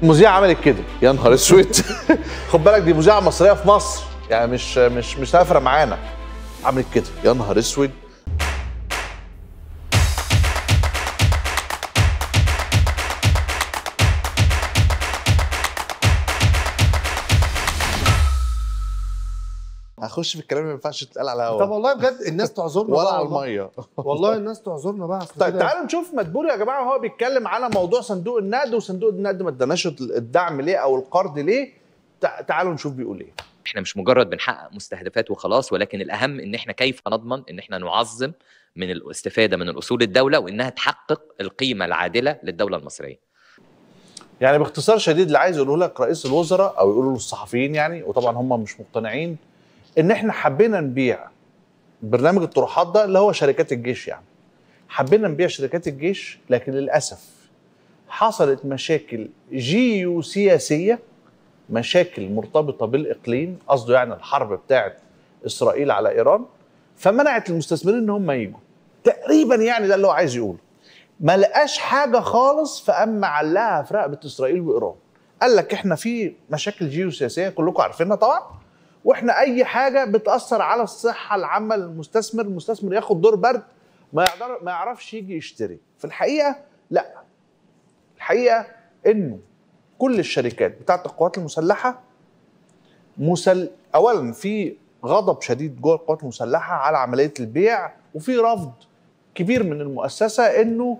المذيعة عملت كده، يا نهار اسود. خد بالك دي مذيعة مصرية في مصر، يعني مش سافرة معانا. عملت كده، يا نهار اسود. هخش في الكلام اللي ما ينفعش تتقال على الهوا. طب والله بجد الناس تعذرنا ولا بقى على الميه. والله الناس تعذرنا بقى. طيب تعالوا نشوف مدبولي يا جماعه وهو بيتكلم على موضوع صندوق النقد، وصندوق النقد ما اداناش الدعم ليه او القرض ليه. تعالوا نشوف بيقول ايه. احنا مش مجرد بنحقق مستهدفات وخلاص، ولكن الاهم ان احنا كيف نضمن ان احنا نعظم من الاستفاده من الاصول الدوله، وانها تحقق القيمه العادله للدوله المصريه. يعني باختصار شديد اللي عايز يقوله لك رئيس الوزراء او يقولوا للصحفيين، يعني وطبعا هم مش مقتنعين، ان احنا حبينا نبيع برنامج الطروحات ده اللي هو شركات الجيش. يعني حبينا نبيع شركات الجيش، لكن للاسف حصلت مشاكل جيوسياسيه، مشاكل مرتبطه بالاقليم، قصده يعني الحرب بتاعت اسرائيل على ايران، فمنعت المستثمرين ان هم يجوا تقريبا. يعني ده اللي هو عايز يقوله. ما لقاش حاجه خالص، فاما علقها في رقبه اسرائيل وايران. قال لك احنا في مشاكل جيوسياسيه كلكم عارفينها طبعا، واحنا اي حاجه بتاثر على الصحه العامه للمستثمر، المستثمر ياخد دور برد، ما يعرفش يجي يشتري. في الحقيقه لا، الحقيقه انه كل الشركات بتاعت القوات المسلحه اولا في غضب شديد جوه القوات المسلحه على عمليه البيع، وفي رفض كبير من المؤسسه انه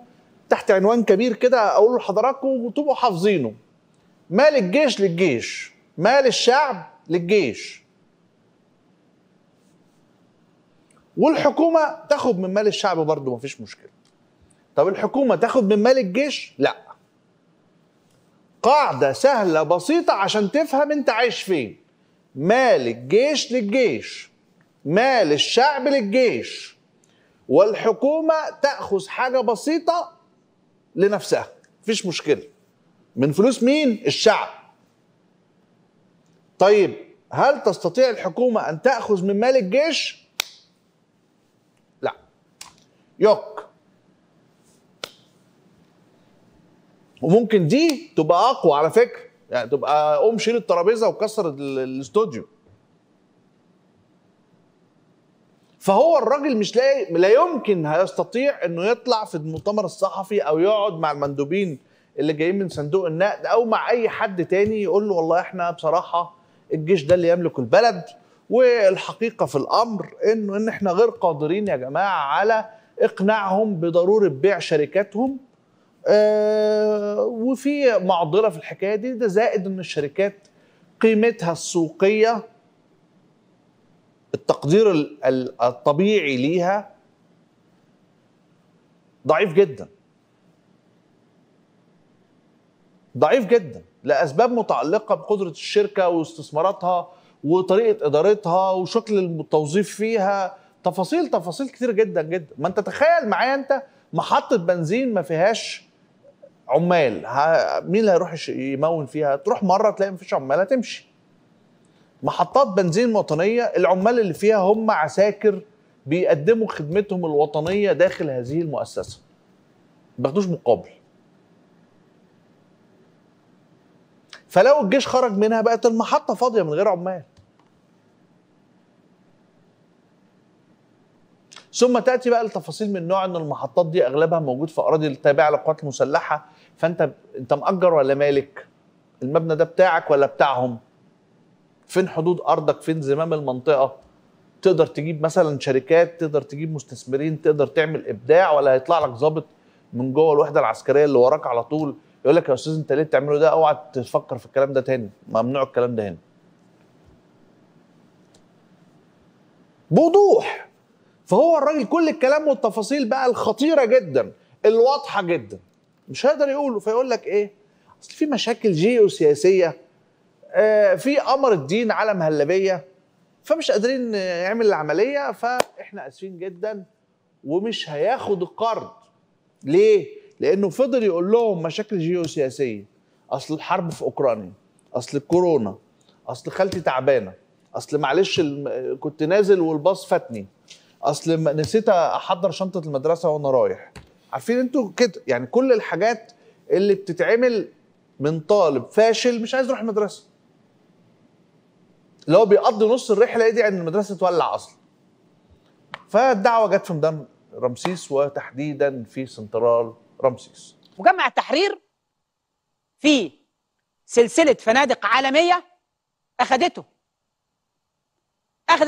تحت عنوان كبير كده اقول لحضراتكم وتبقوا حافظينه: مال الجيش للجيش، مال الشعب للجيش، والحكومه تاخد من مال الشعب برضه مفيش مشكله. طب الحكومه تاخد من مال الجيش؟ لا. قاعده سهله بسيطه عشان تفهم انت عايش فين: مال الجيش للجيش، مال الشعب للجيش، والحكومه تاخذ حاجه بسيطه لنفسها مفيش مشكله. من فلوس مين؟ الشعب. طيب هل تستطيع الحكومه ان تاخذ من مال الجيش؟ لا. يوك. وممكن دي تبقى اقوى على فكره، يعني تبقى قوم شيل الترابيزه وكسر الاستوديو. فهو الراجل مش لا يمكن هيستطيع انه يطلع في المؤتمر الصحفي او يقعد مع المندوبين اللي جايين من صندوق النقد او مع اي حد تاني يقول له والله احنا بصراحه الجيش ده اللي يملك البلد، والحقيقه في الامر ان احنا غير قادرين يا جماعه على اقناعهم بضروره بيع شركاتهم. وفي معضله في الحكايه دي، ده زائد ان الشركات قيمتها السوقيه، التقدير الطبيعي ليها ضعيف جدا، ضعيف جدا لاسباب متعلقه بقدره الشركه واستثماراتها وطريقه ادارتها وشكل التوظيف فيها، تفاصيل كتير جدا جدا. ما انت تخيل معايا انت محطه بنزين ما فيهاش عمال، مين اللي هيروح يمون فيها؟ تروح مره تلاقي مفيش عمال هتمشي. محطات بنزين وطنيه العمال اللي فيها هم عساكر بيقدموا خدمتهم الوطنيه داخل هذه المؤسسه، ما بياخدوش مقابل. فلو الجيش خرج منها بقت المحطه فاضيه من غير عمال. ثم تاتي بقى التفاصيل من نوع ان المحطات دي اغلبها موجود في اراضي التابعه للقوات المسلحه، فانت مأجر ولا مالك؟ المبنى ده بتاعك ولا بتاعهم؟ فين حدود ارضك؟ فين زمام المنطقه؟ تقدر تجيب مثلا شركات، تقدر تجيب مستثمرين، تقدر تعمل ابداع، ولا هيطلع لك ضابط من جوه الوحده العسكريه اللي وراك على طول يقول لك يا استاذ انت ليه بتعمله ده؟ اوعى تفكر في الكلام ده تاني، ممنوع الكلام ده هنا. بوضوح. فهو الراجل كل الكلام والتفاصيل بقى الخطيره جدا الواضحه جدا مش هيقدر يقوله، فيقول لك ايه؟ اصل في مشاكل جيوسياسيه، في امر الدين على مهلبيه، فمش قادرين نعمل العمليه، فاحنا اسفين جدا، ومش هياخد القرض. ليه؟ لانه فضل يقول لهم مشاكل جيوسياسيه، اصل الحرب في اوكرانيا، اصل الكورونا، اصل خالتي تعبانه، اصل معلش كنت نازل والباص فاتني، اصل نسيت احضر شنطه المدرسه وانا رايح. عارفين انتوا كده، يعني كل الحاجات اللي بتتعمل من طالب فاشل مش عايز يروح المدرسه، اللي هو بيقضي نص الرحله دي ان المدرسه تولع اصلا. فالدعوه جت في ميدان رمسيس وتحديدا في سنترال رمسيس. مجمع التحرير فيه سلسله فنادق عالميه اخذت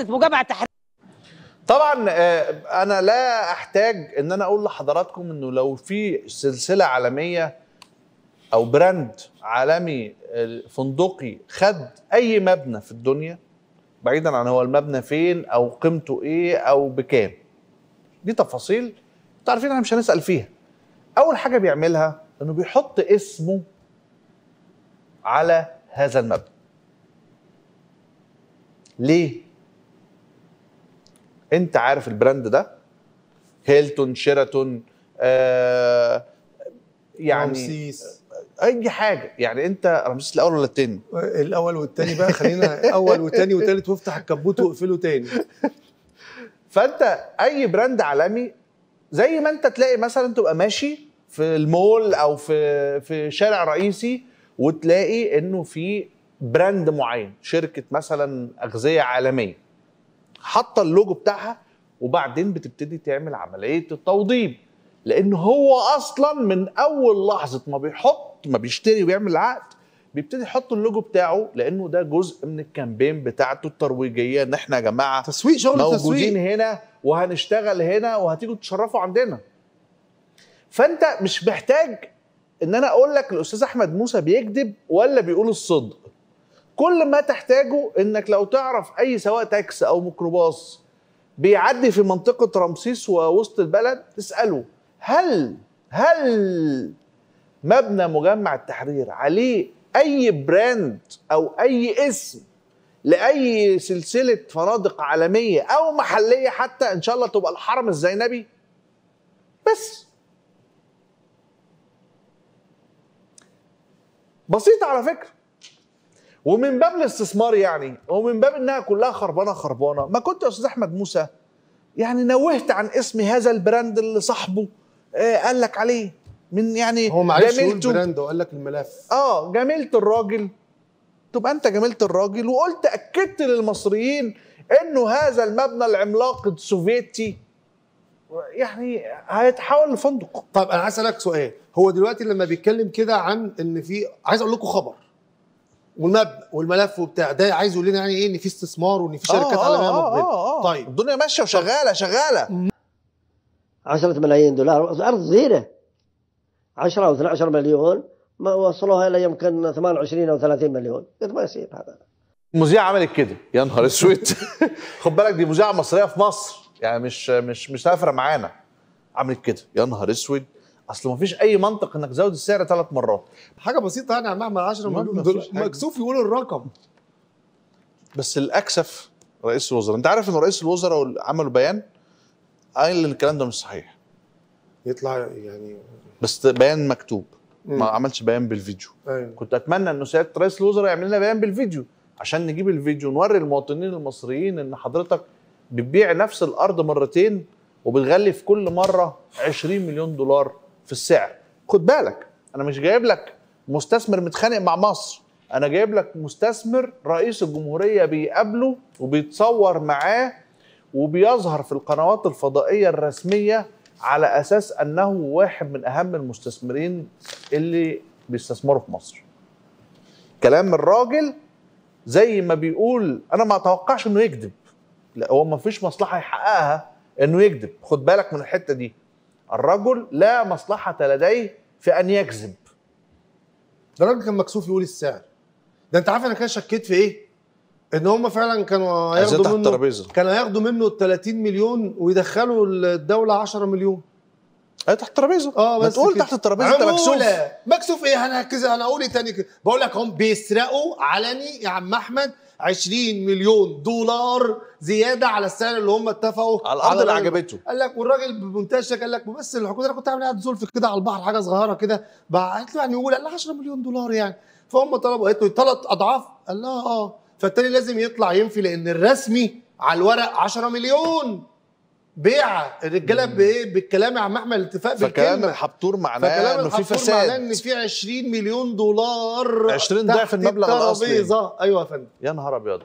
مجمع التحرير. طبعا انا لا احتاج ان انا اقول لحضراتكم انه لو في سلسله عالميه او براند عالمي فندقي خد اي مبنى في الدنيا، بعيدا عن هو المبنى فين او قيمته ايه او بكام، دي تفاصيل انتوا عارفين احنا مش هنسال فيها. اول حاجه بيعملها انه بيحط اسمه على هذا المبنى. ليه؟ انت عارف البراند ده هيلتون، شيراتون، يعني رمسيس، اي حاجه، يعني انت رمسيس الاول ولا الثاني؟ الاول والثاني بقى، خلينا اول وثاني وثالث، وافتح الكبوت واقفله تاني. فانت اي براند عالمي زي ما انت تلاقي مثلا تبقى ماشي في المول او في شارع رئيسي وتلاقي انه في براند معين، شركه مثلا اغذيه عالميه حاطه اللوجو بتاعها، وبعدين بتبتدي تعمل عمليه التوضيب، لان هو اصلا من اول لحظه ما بيشتري ويعمل العقد بيبتدي يحط اللوجو بتاعه، لانه ده جزء من الكامبين بتاعته الترويجيه، ان احنا يا جماعه تسويق، شغل موجودين تسويق هنا وهنشتغل هنا وهتيجوا تشرفوا عندنا. فانت مش محتاج ان انا اقول لك الاستاذ احمد موسى بيكذب ولا بيقول الصدق. كل ما تحتاجه انك لو تعرف اي سواق تاكسي او ميكروباص بيعدي في منطقه رمسيس ووسط البلد تساله هل مبنى مجمع التحرير عليه اي براند او اي اسم لاي سلسله فنادق عالميه او محليه، حتى ان شاء الله تبقى الحرم الزينبي بس. بسيطه على فكره، ومن باب الاستثمار يعني، ومن باب انها كلها خربانه. ما كنت يا استاذ احمد موسى يعني نوهت عن اسم هذا البراند اللي صاحبه قال لك عليه، من يعني هو معلش يقول براند وقال لك الملف. جميلة الراجل، تبقى انت جميلة الراجل وقلت اكدت للمصريين انه هذا المبنى العملاق السوفيتي يعني هيتحول لفندق. طب انا عايز اسالك سؤال، هو دلوقتي لما بيتكلم كده عن ان في، عايز اقول لكم خبر والمبنى والملف وبتاع ده، عايز يقول لنا يعني ايه، ان في استثمار وان في شركات عالميه مقبله. طيب الدنيا ماشيه وشغاله 10 ملايين دولار ارض صغيره، 10 أو 12 مليون، ما وصلوها الى يمكن 28 او 30 مليون. قد ما يصير هذا. مذيعه عملت كده، يا نهار اسود. خد بالك دي مذيعه مصريه في مصر، يعني مش سافره معانا، عملت كده يا نهار اسود. اصل ما فيش اي منطق انك تزود السعر 3 مرات. حاجه بسيطه يعني، عم اعمل 10 مليون دولار، مكسوف يقول الرقم. بس الاكسف رئيس الوزراء، انت عارف ان رئيس الوزراء عملوا بيان قال ان الكلام ده مش صحيح، يطلع يعني بس بيان مكتوب، ما عملش بيان بالفيديو. أيوة. كنت اتمنى انه سياده رئيس الوزراء يعمل لنا بيان بالفيديو عشان نجيب الفيديو نوري المواطنين المصريين ان حضرتك بتبيع نفس الارض مرتين وبتغلي في كل مره 20 مليون دولار في السعر. خد بالك انا مش جايب لك مستثمر متخانق مع مصر، انا جايب لك مستثمر رئيس الجمهوريه بيقابله وبيتصور معاه وبيظهر في القنوات الفضائيه الرسميه على اساس انه واحد من اهم المستثمرين اللي بيستثمروا في مصر. كلام الراجل زي ما بيقول، انا ما اتوقعش انه يكذب، لا هو ما فيش مصلحه يحققها انه يكذب. خد بالك من الحته دي، الرجل لا مصلحه لديه في ان يكذب. ده الراجل كان مكسوف يقول السعر. ده انت عارف انا كان شكيت في ايه؟ ان هم فعلا كانوا هياخدوا منه 30 مليون ويدخلوا الدوله 10 مليون. تحت الترابيزه. بس تقول تحت الترابيزه انت مكسوف ايه؟ انا اقول ايه تاني؟ بقول لك هم بيسرقوا علني يا عم احمد 20 مليون دولار زياده على السعر اللي هم اتفقوا على الارض اللي عجبته. قال لك، والراجل بمنتهى الشك قال لك بس الحكومه، انا كنت عامل قاعد زلف كده على البحر، حاجه صغيره كده، قالت له يعني يقول، قال لها 10 مليون دولار يعني. فهم طلبوا، قالت له 3 اضعاف، قال لها فالتاني لازم يطلع ينفي، لان الرسمي على الورق 10 مليون بيعه الرجاله بايه؟ بالكلام يا عم احمد، الاتفاق بالكلمه. فكلام الحبتور معناه انه في فساد، معناه ان في 20 مليون دولار 20 ضعف المبلغ الاصلي. ايوه يا فندم. يا نهار ابيض.